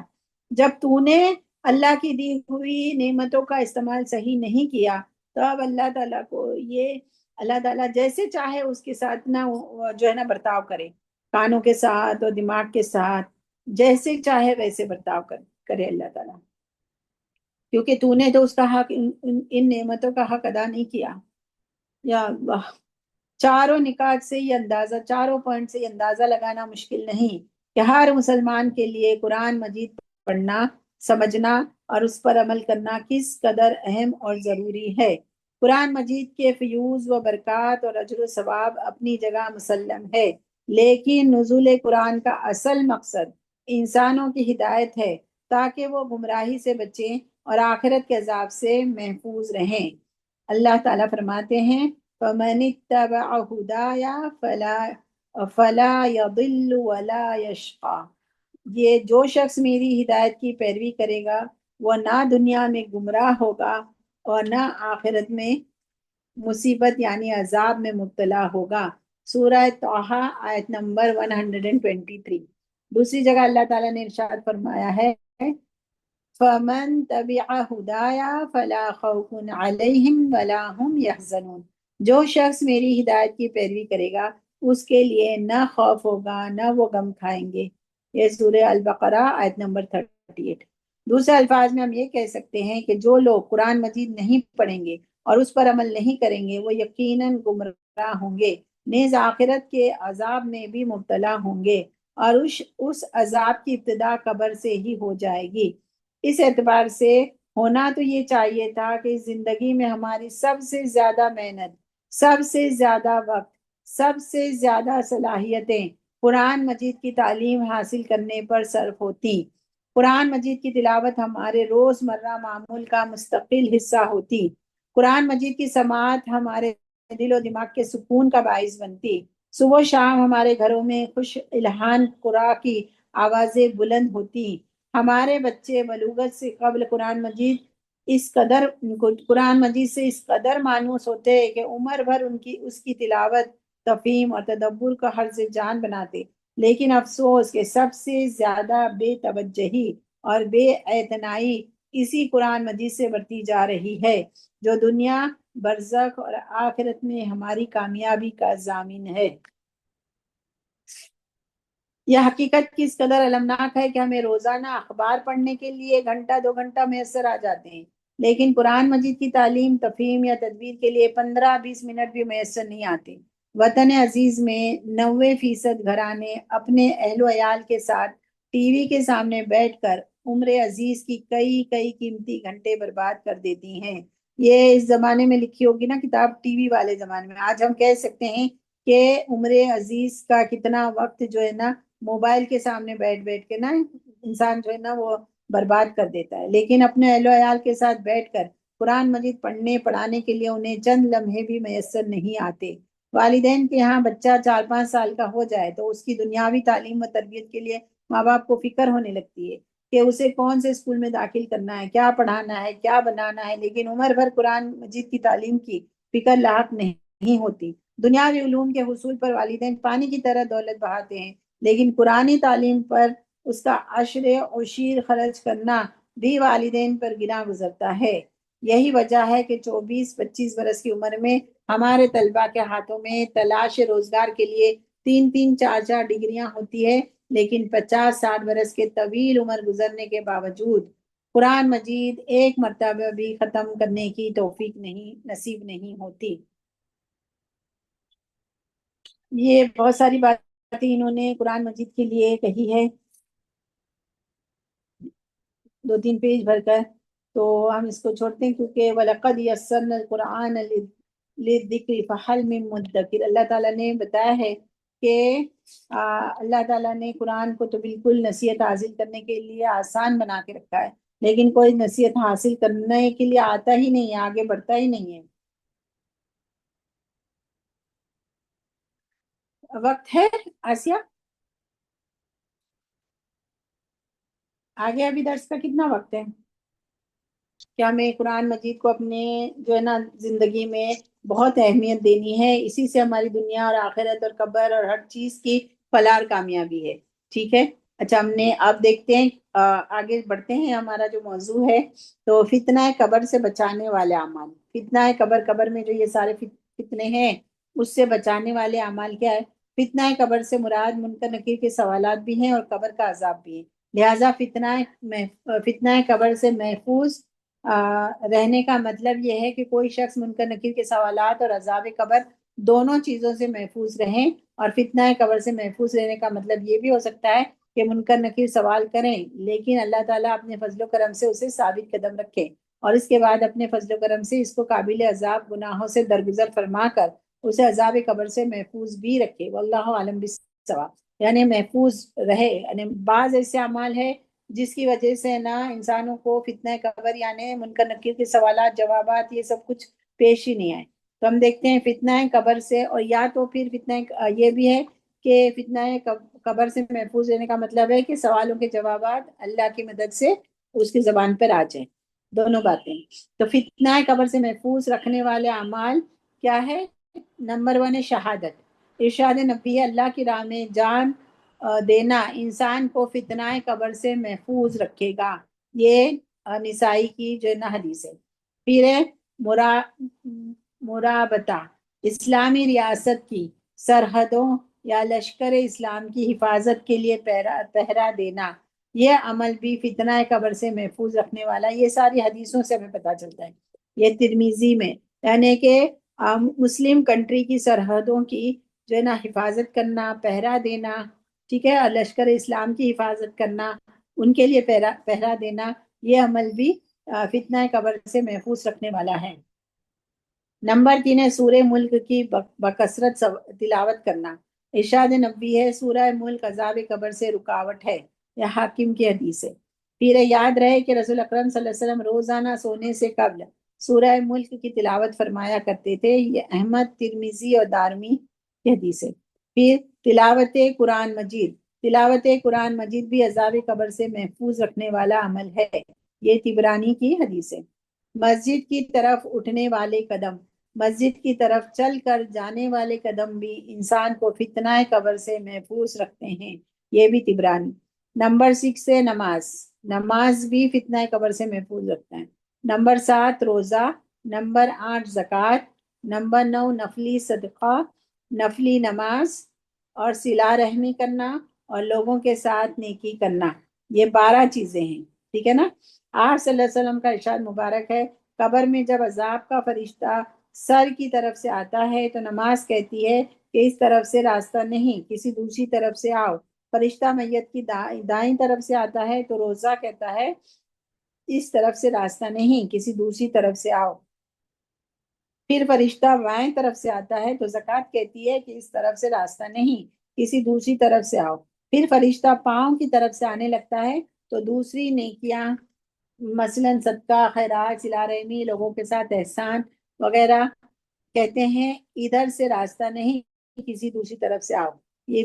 جب تو نے اللہ کی دی ہوئی نعمتوں کا استعمال صحیح نہیں کیا، تو اب اللہ تعالیٰ کو یہ، اللہ تعالیٰ جیسے چاہے اس کے ساتھ نہ جو ہے نا برتاؤ کرے، کانوں کے ساتھ اور دماغ کے ساتھ جیسے چاہے ویسے برتاؤ کرے اللہ تعالیٰ، کیونکہ تو نے تو اس کا حق، ان نعمتوں کا حق ادا نہیں کیا۔ یا اللہ، چاروں نکات سے یہ اندازہ، چاروں پوائنٹ سے یہ اندازہ لگانا مشکل نہیں کہ ہر مسلمان کے لیے قرآن مجید پڑھنا، سمجھنا اور اس پر عمل کرنا کس قدر اہم اور ضروری ہے۔ قرآن مجید کے فیوز و برکات اور اجر و ثواب اپنی جگہ مسلم ہے، لیکن نزول قرآن کا اصل مقصد انسانوں کی ہدایت ہے تاکہ وہ گمراہی سے بچیں اور آخرت کے عذاب سے محفوظ رہیں۔ اللہ تعالیٰ فرماتے ہیں فَمَنِ اتَّبَعَ هُدَايَ فَلَا يَضِلُّ وَلَا يَشْقَى، یہ جو شخص میری ہدایت کی پیروی کرے گا وہ نہ دنیا میں گمراہ ہوگا اور نہ آخرت میں مصیبت یعنی عذاب میں مبتلا ہوگا۔ سورہ طٰہٰ آیت نمبر 123۔ دوسری جگہ اللہ تعالیٰ نے ارشاد فرمایا ہے فَمَن تَبِعَ هُدَايَ فَلَا خَوْفٌ عَلَيْهِمْ وَلَا هُمْ يَحْزَنُونَ، جو شخص میری ہدایت کی پیروی کرے گا اس کے لیے نہ خوف ہوگا نہ وہ غم کھائیں گے۔ یہ سورہ البقرہ آیت نمبر 38۔ دوسرے الفاظ میں ہم یہ کہہ سکتے ہیں کہ جو لوگ قرآن مجید نہیں پڑھیں گے اور اس پر عمل نہیں کریں گے وہ یقیناً گمراہ ہوں گے، نیز آخرت کے عذاب میں بھی مبتلا ہوں گے، اور اس عذاب کی ابتدا قبر سے ہی ہو جائے گی۔ اس اعتبار سے ہونا تو یہ چاہیے تھا کہ زندگی میں ہماری سب سے زیادہ محنت، سب سے زیادہ وقت، سب سے زیادہ صلاحیتیں قرآن مجید کی تعلیم حاصل کرنے پر صرف ہوتی، قرآن مجید کی تلاوت ہمارے روز مرہ معمول کا مستقل حصہ ہوتی، قرآن مجید کی سماعت ہمارے دل و دماغ کے سکون کا باعث بنتی۔ صبح و شام ہمارے گھروں میں خوش الہان قرآن کی آوازیں بلند ہوتی۔ ہمارے بچے بلوغت سے قبل قرآن مجید سے اس قدر مانوس ہوتے کہ عمر بھر اس کی تلاوت، تفہیم اور تدبر کا حرز جان بناتے۔ لیکن افسوس کہ سب سے زیادہ بے توجہی اور بے اعتنائی اسی قرآن مجید سے برتی جا رہی ہے، جو دنیا، برزخ اور آخرت میں ہماری کامیابی کا ضامن ہے۔ یہ حقیقت کس قدر المناک ہے کہ ہمیں روزانہ اخبار پڑھنے کے لیے گھنٹہ 2 گھنٹہ میسر آ جاتے ہیں، لیکن قرآن مجید کی تعلیم، تفہیم یا تدبیر کے لیے 15-20 منٹ بھی میسر نہیں آتے۔ وطن عزیز میں 90% گھرانے اپنے اہل و عیال کے ساتھ ٹی وی کے سامنے بیٹھ کر عمر عزیز کی کئی کئی قیمتی گھنٹے برباد کر دیتی ہیں۔ یہ اس زمانے میں لکھی ہوگی نا کتاب، ٹی وی والے زمانے میں۔ آج ہم کہہ سکتے ہیں کہ عمر عزیز کا کتنا وقت جو ہے نا موبائل کے سامنے بیٹھ بیٹھ کے نا انسان جو ہے نا وہ برباد کر دیتا ہے، لیکن اپنے اہل و عیال کے ساتھ بیٹھ کر قرآن مجید پڑھنے پڑھانے کے لیے انہیں چند لمحے بھی میسر نہیں آتے۔ والدین کے یہاں بچہ 4-5 سال کا ہو جائے تو اس کی دنیاوی تعلیم و تربیت کے لیے ماں باپ کو فکر ہونے لگتی ہے کہ اسے کون سے اسکول میں داخل کرنا ہے، کیا پڑھانا ہے، کیا بنانا ہے، لیکن عمر بھر قرآن مجید کی تعلیم کی فکر لاحق نہیں ہوتی۔ دنیاوی علوم کے حصول پر والدین پانی کی طرح دولت بہاتے ہیں، لیکن قرآنی تعلیم پر اس کا عشر عشیر خرچ کرنا بھی والدین پر گنا گزرتا ہے۔ یہی وجہ ہے کہ 24-25 برس کی عمر میں ہمارے طلبہ کے ہاتھوں میں تلاش روزگار کے لیے 3-3 4-4 ڈگریاں ہوتی ہے، لیکن 50-60 برس کے طویل عمر گزرنے کے باوجود قرآن مجید ایک مرتبہ بھی ختم کرنے کی توفیق نصیب نہیں ہوتی۔ یہ بہت ساری باتیں انہوں نے قرآن مجید کے لیے کہی ہے، 2-3 پیج بھر کر، تو ہم اس کو چھوڑتے ہیں کیونکہ وَلَقَدْ يَسَّرْنَا الْقُرْآنَ لِلذِّكْرِ فَهَلْ مِن مُدَّكِرٍ، اللہ تعالیٰ نے بتایا ہے کہ اللہ تعالیٰ نے قرآن کو تو بالکل نصیحت حاصل کرنے کے لیے آسان بنا کے رکھا ہے، لیکن کوئی نصیحت حاصل کرنے کے لیے آتا ہی نہیں ہے، آگے بڑھتا ہی نہیں ہے۔ وقت ہے آسیہ؟ آگے ابھی درس کا کتنا وقت ہے؟ کہ ہمیں قرآن مجید کو اپنے جو ہے نا زندگی میں بہت اہمیت دینی ہے، اسی سے ہماری دنیا اور آخرت اور قبر اور ہر چیز کی فلاح اور کامیابی ہے۔ ٹھیک ہے، اچھا ہم نے اب دیکھتے ہیں، آگے بڑھتے ہیں۔ ہمارا جو موضوع ہے تو فتنہ قبر سے بچانے والے اعمال۔ فتنہ قبر میں جو یہ سارے فتنے ہیں اس سے بچانے والے اعمال کیا ہے؟ فتنہ قبر سے مراد منکر نکیر کے سوالات بھی ہیں اور قبر کا عذاب بھی ہے، لہٰذا فتنہ قبر سے محفوظ رہنے کا مطلب یہ ہے کہ کوئی شخص منکر نکیر کے سوالات اور عذاب قبر دونوں چیزوں سے محفوظ رہیں، اور فتنہ قبر سے محفوظ رہنے کا مطلب یہ بھی ہو سکتا ہے کہ منکر نکیر سوال کریں لیکن اللہ تعالیٰ اپنے فضل و کرم سے اسے ثابت قدم رکھے، اور اس کے بعد اپنے فضل و کرم سے اس کو قابل عذاب گناہوں سے درگزر فرما کر اسے عذاب قبر سے محفوظ بھی رکھے۔ واللہ عالم بالصواب، یعنی محفوظ رہے۔ یعنی بعض ایسے اعمال ہے جس کی وجہ سے نا انسانوں کو فتنہ قبر یعنی منکر نکیر کے سوالات، جوابات، یہ سب کچھ پیش ہی نہیں آئے۔ تو ہم دیکھتے ہیں فتنہ قبر سے، اور یا تو پھر فتنہ یہ بھی ہے کہ فتنہ قبر سے محفوظ رہنے کا مطلب ہے کہ سوالوں کے جوابات اللہ کی مدد سے اس کی زبان پر آ جائیں، دونوں باتیں۔ تو فتنہ قبر سے محفوظ رکھنے والے اعمال کیا ہے؟ نمبر 1 ہے شہادت۔ ارشاد نبی ہے اللہ کی راہ میں جان دینا انسان کو فتنہ قبر سے محفوظ رکھے گا، یہ نسائی کی جو نا حدیث ہے۔ پھر ہے مرابطہ، اسلامی ریاست کی سرحدوں یا لشکر اسلام کی حفاظت کے لیے پہرا دینا، یہ عمل بھی فتنہ قبر سے محفوظ رکھنے والا۔ یہ ساری حدیثوں سے ہمیں پتہ چلتا ہے، یہ ترمذی میں، یعنی کہ مسلم کنٹری کی سرحدوں کی جو ہے نا حفاظت کرنا، پہرا دینا، ٹھیک ہے، اور لشکر اسلام کی حفاظت کرنا، ان کے لیے پہرا دینا، یہ عمل بھی فتنہ قبر سے محفوظ رکھنے والا ہے۔ نمبر 3 ہے سورہ ملک کی بکثرت تلاوت کرنا۔ ارشاد نبی ہے سورہ ملک عذاب قبر سے رکاوٹ ہے، یہ حاکم کی حدیث ہے۔ پھر یاد رہے کہ رسول اکرم صلی اللہ علیہ وسلم روزانہ سونے سے قبل سورہ ملک کی تلاوت فرمایا کرتے تھے۔ یہ احمد، ترمذی اور دارمی کی حدیث ہے۔ پھر تلاوت قرآن مجید، تلاوت قرآن مجید بھی عذاب قبر سے محفوظ رکھنے والا عمل ہے، یہ طبرانی کی حدیث ہے۔ مسجد کی طرف اٹھنے والے قدم، مسجد کی طرف چل کر جانے والے قدم بھی انسان کو فتنہ قبر سے محفوظ رکھتے ہیں، یہ بھی طبرانی۔ نمبر 6 ہے نماز، نماز بھی فتنہ قبر سے محفوظ رکھتا ہے۔ نمبر 7 روزہ، نمبر 8 زکوٰۃ، نمبر 9 نفلی صدقہ، نفلی نماز اور صلہ رحمی کرنا اور لوگوں کے ساتھ نیکی کرنا، یہ 12 چیزیں ہیں، ٹھیک ہے نا۔ آپ صلی اللہ علیہ وسلم کا ارشاد مبارک ہے، قبر میں جب عذاب کا فرشتہ سر کی طرف سے آتا ہے تو نماز کہتی ہے کہ اس طرف سے راستہ نہیں، کسی دوسری طرف سے آؤ۔ فرشتہ میت کی دائیں طرف سے آتا ہے تو روزہ کہتا ہے اس طرف سے راستہ نہیں، کسی دوسری طرف سے آؤ۔ پھر فرشتہ بائیں طرف سے آتا ہے تو زکوٰۃ کہتی ہے کہ اس طرف سے راستہ نہیں، کسی دوسری طرف سے آؤ۔ پھر فرشتہ پاؤں کی طرف سے آنے لگتا ہے تو دوسری نیکیاں مثلاً صدقہ، خیرات، صلہ رحمی، لوگوں کے ساتھ احسان وغیرہ کہتے ہیں ادھر سے راستہ نہیں، کسی دوسری طرف سے آؤ۔ یہ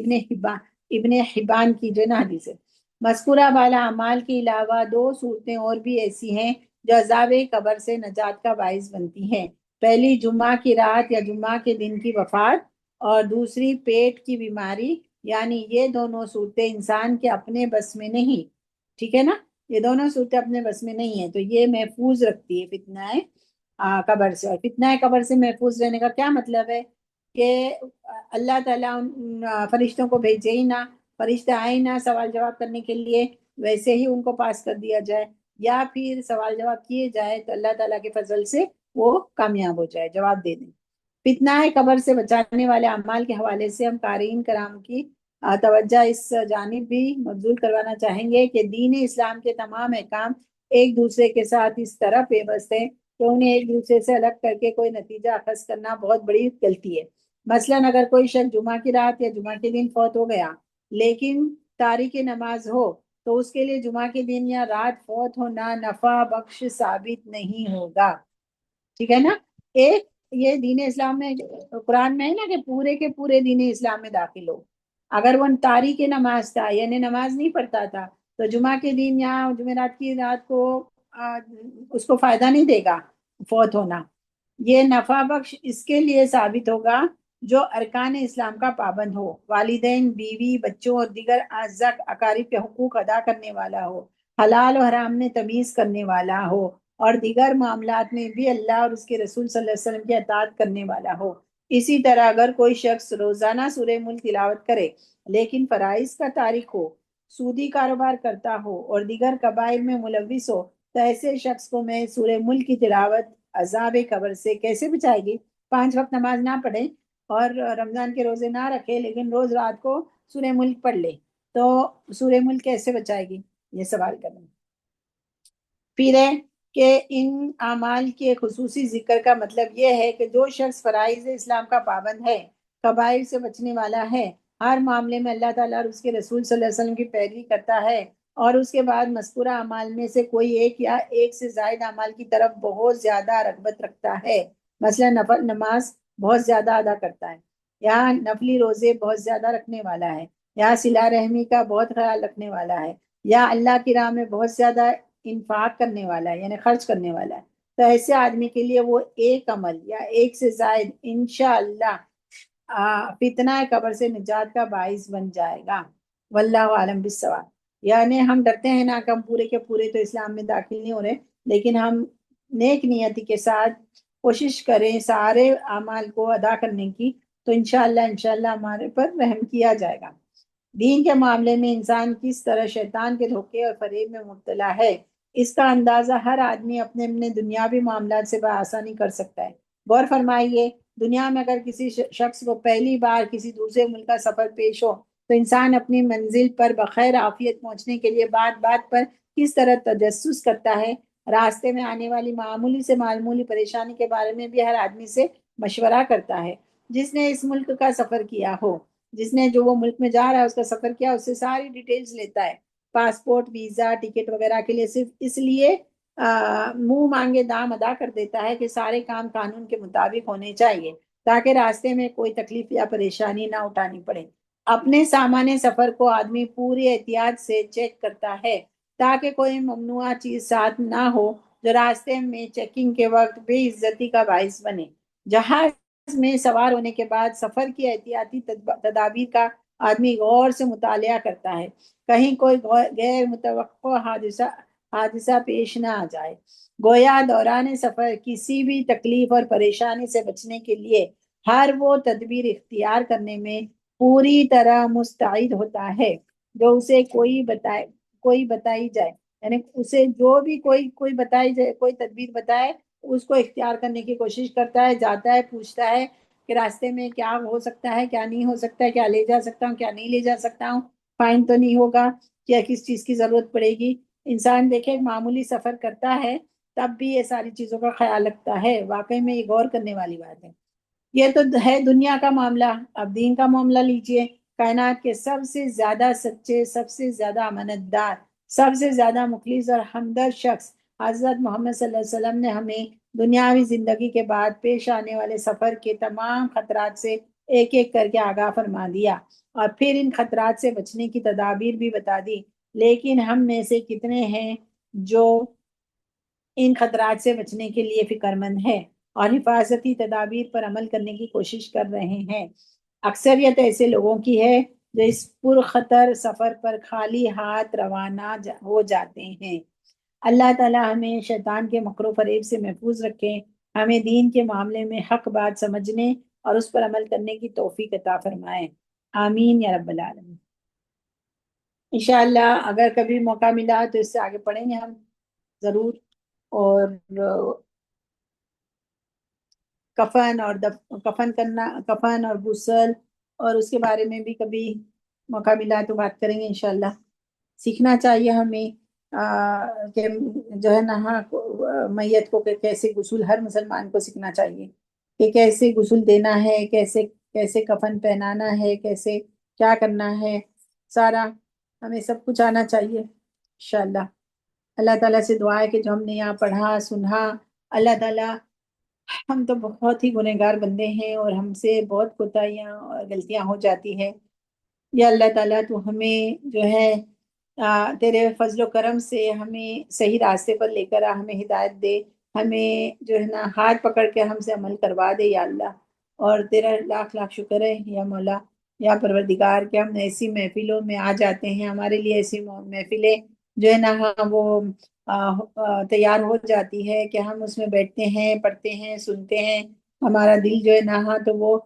ابن حبان کی جو حدیث ہے۔ مذکورہ بالا اعمال کے علاوہ 2 صورتیں اور بھی ایسی ہیں جو عذاب قبر سے نجات کا باعث بنتی ہیں۔ پہلی جمعہ کی رات یا جمعہ کے دن کی وفات، اور دوسری پیٹ کی بیماری، یعنی یہ دونوں صورتیں انسان کے اپنے بس میں نہیں، ٹھیک ہے نا، یہ دونوں صورتیں اپنے بس میں نہیں ہیں، تو یہ محفوظ رکھتی ہے فتنہ قبر سے۔ اور فتنہ قبر سے محفوظ رہنے کا کیا مطلب ہے کہ اللہ تعالیٰ ان فرشتوں کو بھیجے ہی نہ، فرشتے آئے نہ سوال جواب کرنے کے لیے، ویسے ہی ان کو پاس کر دیا جائے، یا پھر سوال جواب کیے جائے تو اللہ تعالیٰ کے فضل سے وہ کامیاب ہو جائے، جواب دے دیں۔ فتنہ قبر سے بچانے والے اعمال کے حوالے سے ہم قارئین کرام کی توجہ اس جانب بھی مبذول کروانا چاہیں گے کہ دین اسلام کے تمام احکام ایک دوسرے کے ساتھ اس طرح پیوست ہیں کہ انہیں ایک دوسرے سے الگ کر کے کوئی نتیجہ اخذ کرنا بہت بڑی غلطی ہے۔ مثلاً اگر کوئی شخص جمعہ کی رات یا جمعہ کے دن فوت ہو گیا لیکن تارک نماز ہو تو اس کے لیے جمعہ کے دن یا رات فوت ہونا نفع بخش ثابت نہیں ہوگا، ٹھیک ہے نا۔ ایک یہ دین اسلام میں قرآن میں ہے نا کہ پورے کے پورے دین اسلام میں داخل ہو، اگر وہ تاریخ نماز تھا یعنی نماز نہیں پڑھتا تھا تو جمعہ کے دن یا جمعرات کی رات کو اس کو فائدہ نہیں دے گا فوت ہونا۔ یہ نفع بخش اس کے لیے ثابت ہوگا جو ارکان اسلام کا پابند ہو، والدین، بیوی، بچوں اور دیگر اعزاء اقارب کے حقوق ادا کرنے والا ہو، حلال و حرام میں تمیز کرنے والا ہو، اور دیگر معاملات میں بھی اللہ اور اس کے رسول صلی اللہ علیہ وسلم کی اطاعت کرنے والا ہو۔ اسی طرح اگر کوئی شخص روزانہ سورہ ملک تلاوت کرے لیکن فرائض کا تارک ہو، سودی کاروبار کرتا ہو اور دیگر کبائر میں ملوث ہو تو ایسے شخص کو میں سورہ ملک کی تلاوت عذاب قبر سے کیسے بچائے گی؟ 5 وقت نماز نہ پڑھے اور رمضان کے روزے نہ رکھے لیکن روز رات کو سورہ ملک پڑھ لے تو سورہ ملک کیسے بچائے گی؟ یہ سوال کرنا۔ پھر ہے کہ ان اعمال کے خصوصی ذکر کا مطلب یہ ہے کہ جو شخص فرائض اسلام کا پابند ہے، کبائر سے بچنے والا ہے، ہر معاملے میں اللہ تعالیٰ اور اس کے رسول صلی اللہ علیہ وسلم کی پیروی کرتا ہے، اور اس کے بعد مذکورہ اعمال میں سے کوئی ایک یا ایک سے زائد اعمال کی طرف بہت زیادہ رغبت رکھتا ہے، مثلا نفل نماز بہت زیادہ ادا کرتا ہے، یا نفلی روزے بہت زیادہ رکھنے والا ہے، یا صلہ رحمی کا بہت خیال رکھنے والا ہے، یا اللہ کی راہ میں بہت زیادہ انفاق کرنے والا ہے یعنی خرچ کرنے والا ہے، تو ایسے آدمی کے لیے وہ ایک عمل یا ایک سے زائد انشاءاللہ فتنہ قبر سے نجات کا باعث بن جائے گا۔ واللہ عالم بالصواب۔ یعنی ہم ڈرتے ہیں نا کہ ہم پورے کے پورے تو اسلام میں داخل نہیں ہو رہے، لیکن ہم نیک نیتی کے ساتھ کوشش کریں سارے اعمال کو ادا کرنے کی تو انشاءاللہ ہمارے پر رحم کیا جائے گا۔ دین کے معاملے میں انسان کس طرح شیطان کے دھوکے اور فریب میں مبتلا ہے، اس کا اندازہ ہر آدمی اپنے اپنے دنیاوی معاملات سے بآسانی کر سکتا ہے۔ غور فرمائیے، دنیا میں اگر کسی شخص کو پہلی بار کسی دوسرے ملک کا سفر پیش ہو تو انسان اپنی منزل پر بخیر عافیت پہنچنے کے لیے بات بات پر کس طرح تجسس کرتا ہے، راستے میں آنے والی معمولی سے معمولی پریشانی کے بارے میں بھی ہر آدمی سے مشورہ کرتا ہے۔ جس نے اس ملک کا سفر کیا ہو، جس نے جو وہ ملک میں جا رہا ہے اس کا سفر کیا، اس سے ساری ڈیٹیلز لیتا ہے، پاسپورٹ، ویزا، ٹکٹ وغیرہ کے لیے، صرف اس لیے منہ مانگے دام ادا کر دیتا ہے کہ سارے کام قانون کے مطابق ہونے چاہیے تاکہ راستے میں کوئی تکلیف یا پریشانی نہ اٹھانی پڑے۔ اپنے سامان سفر کو آدمی پوری احتیاط سے چیک کرتا ہے تاکہ کوئی ممنوعہ چیز ساتھ نہ ہو جو راستے میں چیکنگ کے وقت بے عزتی کا باعث بنے۔ جہاز میں سوار ہونے کے بعد سفر کی احتیاطی تدابیر کا آدمی غور سے مطالعہ کرتا ہے، کہیں کوئی غیر متوقع حادثہ پیش نہ آ جائے۔ گویا دوران سفر کسی بھی تکلیف اور پریشانی سے بچنے کے لیے ہر وہ تدبیر اختیار کرنے میں پوری طرح مستعد ہوتا ہے جو اسے کوئی بتائی جائے، یعنی اسے جو بھی کوئی بتائی جائے، کوئی تدبیر بتائے اس کو اختیار کرنے کی کوشش کرتا ہے، جاتا ہے، پوچھتا ہے کہ راستے میں کیا ہو سکتا ہے، کیا نہیں ہو سکتا ہے، کیا لے جا سکتا ہوں، کیا نہیں لے جا سکتا ہوں، فائن تو نہیں ہوگا، کیا کس چیز کی ضرورت پڑے گی۔ انسان دیکھے معمولی سفر کرتا ہے تب بھی یہ ساری چیزوں کا خیال رکھتا ہے۔ واقعی میں یہ غور کرنے والی بات ہے۔ یہ تو ہے دنیا کا معاملہ، اب دین کا معاملہ لیجئے۔ کائنات کے سب سے زیادہ سچے، سب سے زیادہ امانتدار، سب سے زیادہ مخلص اور ہمدرد شخص حضرت محمد صلی اللہ علیہ وسلم نے ہمیں دنیاوی زندگی کے بعد پیش آنے والے سفر کے تمام خطرات سے ایک ایک کر کے آگاہ فرما دیا اور پھر ان خطرات سے بچنے کی تدابیر بھی بتا دی۔ لیکن ہم میں سے کتنے ہیں جو ان خطرات سے بچنے کے لیے فکر مند ہے اور حفاظتی تدابیر پر عمل کرنے کی کوشش کر رہے ہیں؟ اکثریت ایسے لوگوں کی ہے جو اس پرخطر سفر پر خالی ہاتھ روانہ ہو جاتے ہیں۔ اللہ تعالی ہمیں شیطان کے مکر و فریب سے محفوظ رکھے، ہمیں دین کے معاملے میں حق بات سمجھنے اور اس پر عمل کرنے کی توفیق عطا فرمائے، آمین یا رب العالمین۔ انشاءاللہ اگر کبھی موقع ملا تو اس سے آگے پڑھیں گے ہم ضرور، اور کفن اور کفن کرنا، کفن اور غسل اور اس کے بارے میں بھی کبھی موقع ملا تو بات کریں گے انشاءاللہ۔ سیکھنا چاہیے ہمیں کہ جو ہے نا میت کو کہ کیسے غسل، ہر مسلمان کو سیکھنا چاہیے کہ کیسے غسل دینا ہے، کیسے کیسے کفن پہنانا ہے، کیسے کیا کرنا ہے، سارا ہمیں سب کچھ آنا چاہیے انشاءاللہ۔ اللہ تعالیٰ سے دعا ہے کہ جو ہم نے یہاں پڑھا سنا، اللہ تعالیٰ، ہم تو بہت ہی گنہگار بندے ہیں اور ہم سے بہت کوتاہیاں اور غلطیاں ہو جاتی ہیں، یا اللہ تعالیٰ تو ہمیں جو ہے تیرے فضل و کرم سے ہمیں صحیح راستے پر لے کر ہمیں ہدایت دے، ہمیں جو ہے نا ہاتھ پکڑ کے ہم سے عمل کروا دے یا اللہ۔ اور تیرا لاکھ لاکھ شکر ہے یا مولا، یا پروردگار کہ ہم ایسی محفلوں میں آ جاتے ہیں، ہمارے لیے ایسی محفلیں جو ہے نا وہ تیار ہو جاتی ہے کہ ہم اس میں بیٹھتے ہیں، پڑھتے ہیں، سنتے ہیں، ہمارا دل جو ہے نا تو وہ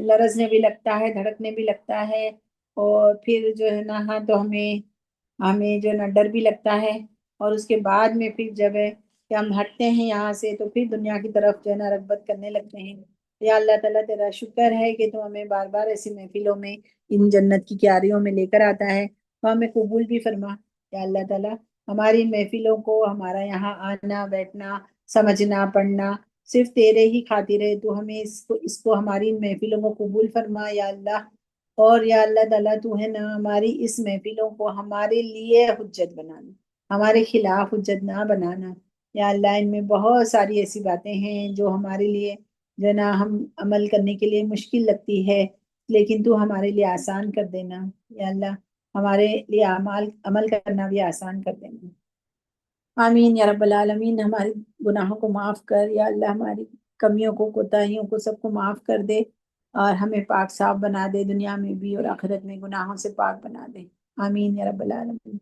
لرزنے بھی لگتا ہے، دھڑکنے بھی لگتا ہے، اور پھر جو ہے نا تو ہمیں جو ہے نا ڈر بھی لگتا ہے، اور اس کے بعد میں پھر جب ہے کہ ہم ہٹتے ہیں یہاں سے تو پھر دنیا کی طرف جو ہے نا رغبت کرنے لگتے ہیں۔ یا اللہ تعالیٰ تیرا شکر ہے کہ تو ہمیں بار بار ایسی محفلوں میں، ان جنت کی کیاریوں میں لے کر آتا ہے، تو ہمیں قبول بھی فرما یا اللہ تعالیٰ۔ ہماری محفلوں کو، ہمارا یہاں آنا بیٹھنا، سمجھنا پڑھنا صرف تیرے ہی خاطر ہے، تو ہمیں اس کو ہماری محفلوں کو قبول فرما یا اللہ۔ اور یا اللہ تعالیٰ تو ہے نا ہماری اس محفلوں کو ہمارے لیے حجت بنانا، ہمارے خلاف حجت نہ بنانا یا اللہ۔ ان میں بہت ساری ایسی باتیں ہیں جو ہمارے لیے جو ہے نا ہم عمل کرنے کے لیے مشکل لگتی ہے، لیکن تو ہمارے لیے آسان کر دینا یا اللہ، ہمارے لیے عمل کرنا بھی آسان کر دینا، آمین یا رب العالمین۔ ہمارے گناہوں کو معاف کر یا اللہ، ہماری کمیوں کو، کوتاہیوں کو سب کو معاف کر دے، اور ہمیں پاک صاف بنا دے، دنیا میں بھی اور آخرت میں گناہوں سے پاک بنا دے، آمین یا رب العالمین۔